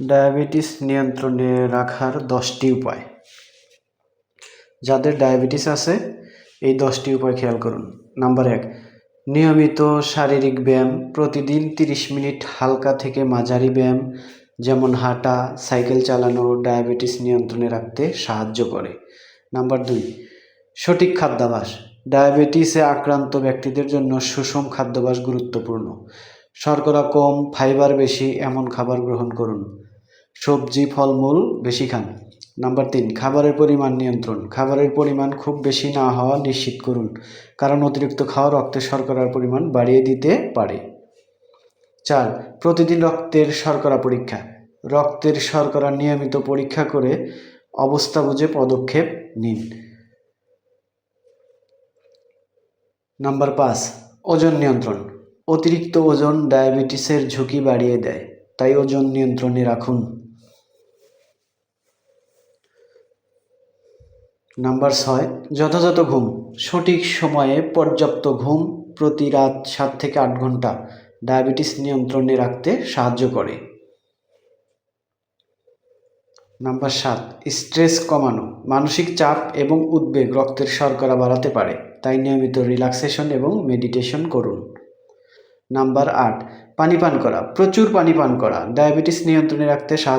Diabetes নিয়ন্ত্রণে রাখার 10টি উপায়। যাদের ডায়াবেটিস আছে এই 10টি উপায় খেয়াল করুন। নাম্বার 1, নিয়মিত শারীরিক ব্যায়াম। প্রতিদিন 30 মিনিট হালকা থেকে মাঝারি ব্যায়াম যেমন হাঁটা, সাইকেল চালানো ডায়াবেটিস নিয়ন্ত্রণে রাখতে সাহায্য করে। নাম্বার 2, সঠিক খাদ্যাভ্যাস। ডায়াবেটিসে আক্রান্ত ব্যক্তিদের জন্য সুষম খাদ্যাভ্যাস গুরুত্বপূর্ণ। শর্করা কম, ফাইবার বেশি এমন খাবার গ্রহণ করুন। সবজি, ফলমূল বেশি খান। নাম্বার 3, খাবারের পরিমাণ নিয়ন্ত্রণ। খাবারের পরিমাণ খুব বেশি না হওয়া নিশ্চিত করুন, কারণ অতিরিক্ত খাওয়া রক্তে শর্করার পরিমাণ বাড়িয়ে দিতে পারে। 4, প্রতিদিন রক্তের শর্করা পরীক্ষা। রক্তের শর্করা নিয়মিত পরীক্ষা করে অবস্থা বুঝে পদক্ষেপ নিন। নাম্বার 5, ওজন নিয়ন্ত্রণ। অতিরিক্ত ওজন ডায়াবেটিসের ঝুঁকি বাড়িয়ে দেয়, তাই ওজন নিয়ন্ত্রণে রাখুন। নাম্বার 6, যথাযথ ঘুম। সঠিক সময়ে পর্যাপ্ত ঘুম প্রতি রাত 7 থেকে 8 ঘন্টা ডায়াবেটিস নিয়ন্ত্রণে রাখতে সাহায্য করে। নাম্বার 7, স্ট্রেস কমানো। মানসিক চাপ এবং উদ্বেগ রক্তের শর্করা বাড়াতে পারে, তাই নিয়মিত রিল্যাক্সেশন এবং মেডিটেশন করুন। নাম্বার 8, পানি পান করা। প্রচুর পানি পান করা ডায়াবেটিস নিয়ন্ত্রণে রাখতে সাহায্য